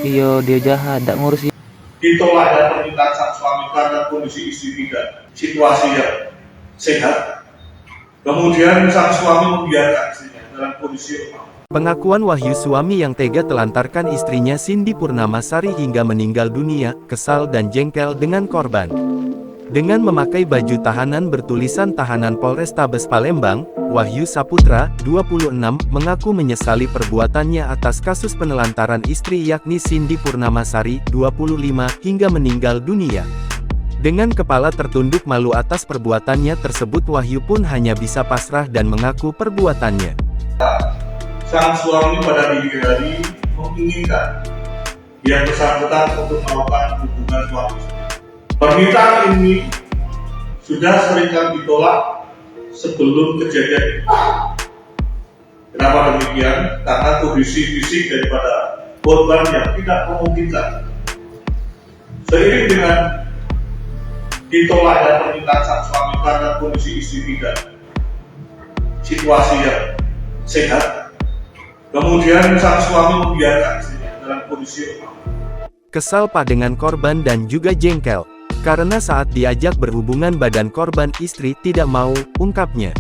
Iya, dia jahat, tak ngurus. Ditolak dan permintaan sang suami karena kondisi istri tidak situasi yang sehat. Kemudian sang suami membiarkan istrinya dalam kondisi lemah. Pengakuan Wahyu suami yang tega telantarkan istrinya Cindy Purnamasari hingga meninggal dunia, kesal dan jengkel dengan korban. Dengan memakai baju tahanan bertulisan Tahanan Polrestabes Palembang, Wahyu Saputra, 26, mengaku menyesali perbuatannya atas kasus penelantaran istri yakni Cindy Purnamasari, 25, hingga meninggal dunia. Dengan kepala tertunduk malu atas perbuatannya tersebut, Wahyu pun hanya bisa pasrah dan mengaku perbuatannya. Sang suami pada dini hari menginginkan yang bersangkutan untuk melakukan hubungan suami. Permintaan ini sudah seringkali ditolak sebelum kejadian. Kenapa demikian? Karena kondisi fisik daripada korban yang tidak memungkinkan. Seiring dengan ditolak dan permintaan sang suami karena kondisi istri tidak situasi yang sehat, kemudian sang suami membiarkan istrinya dalam kondisi lemah. Kesal Pak dengan korban dan juga jengkel, karena saat diajak berhubungan badan korban istri tidak mau, ungkapnya.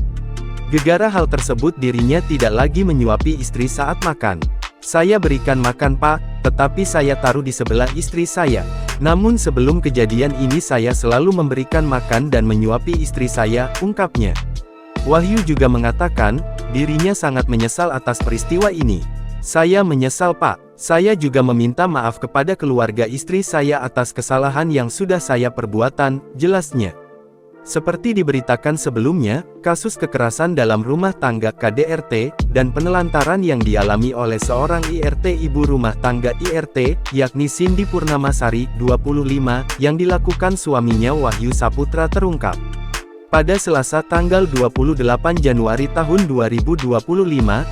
Gegara hal tersebut dirinya tidak lagi menyuapi istri saat makan. Saya berikan makan Pak, tetapi saya taruh di sebelah istri saya. Namun sebelum kejadian ini saya selalu memberikan makan dan menyuapi istri saya, ungkapnya. Wahyu juga mengatakan, dirinya sangat menyesal atas peristiwa ini. Saya menyesal Pak. Saya juga meminta maaf kepada keluarga istri saya atas kesalahan yang sudah saya perbuatan, jelasnya. Seperti diberitakan sebelumnya, kasus kekerasan dalam rumah tangga KDRT, dan penelantaran yang dialami oleh seorang IRT ibu rumah tangga IRT, yakni Cindy Purnamasari, 25, yang dilakukan suaminya Wahyu Saputra terungkap. Pada Selasa tanggal 28 Januari tahun 2025,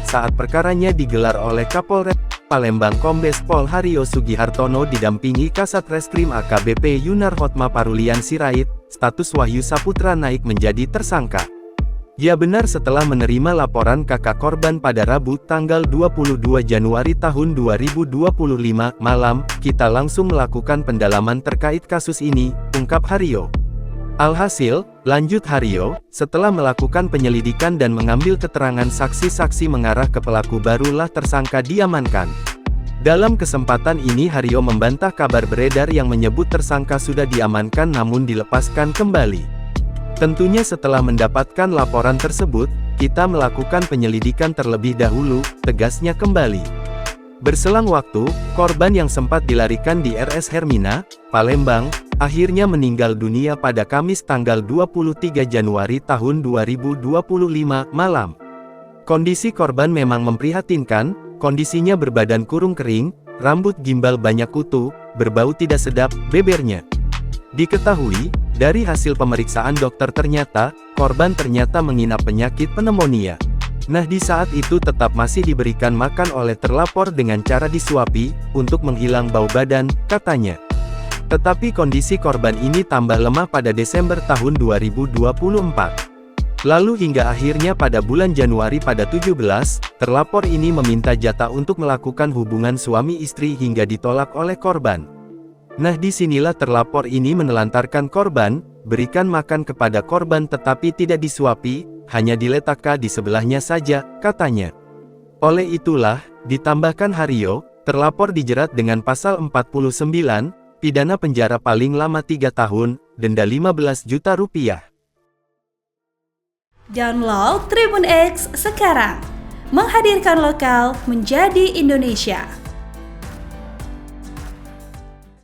saat perkaranya digelar oleh Kapolres Palembang Kombes Pol Haryo Sugihartono didampingi Kasat Reskrim AKBP Yunarhotma Parulian Sirait, status Wahyu Saputra naik menjadi tersangka. Ya benar, setelah menerima laporan kakak korban pada Rabu tanggal 22 Januari tahun 2025 malam, kita langsung melakukan pendalaman terkait kasus ini, ungkap Haryo. Alhasil, lanjut Haryo, setelah melakukan penyelidikan dan mengambil keterangan saksi-saksi mengarah ke pelaku barulah tersangka diamankan. Dalam kesempatan ini Haryo membantah kabar beredar yang menyebut tersangka sudah diamankan namun dilepaskan kembali. Tentunya setelah mendapatkan laporan tersebut, kita melakukan penyelidikan terlebih dahulu, tegasnya kembali. Berselang waktu, korban yang sempat dilarikan di RS Hermina, Palembang, akhirnya meninggal dunia pada Kamis tanggal 23 Januari tahun 2025 malam. Kondisi korban memang memprihatinkan, kondisinya berbadan kurung kering, rambut gimbal banyak kutu, berbau tidak sedap, bebernya. Diketahui, dari hasil pemeriksaan dokter ternyata, korban ternyata mengidap penyakit pneumonia. Nah di saat itu tetap masih diberikan makan oleh terlapor dengan cara disuapi, untuk menghilang bau badan, katanya. Tetapi kondisi korban ini tambah lemah pada Desember tahun 2024. Lalu hingga akhirnya pada bulan Januari pada 17, terlapor ini meminta jatah untuk melakukan hubungan suami istri hingga ditolak oleh korban. Nah disinilah terlapor ini menelantarkan korban, berikan makan kepada korban tetapi tidak disuapi, hanya diletakkan di sebelahnya saja, katanya. Oleh itulah, ditambahkan Haryo, terlapor dijerat dengan pasal 49, pidana penjara paling lama 3 tahun, denda 15 juta rupiah. Download Tribun X sekarang, menghadirkan lokal menjadi Indonesia.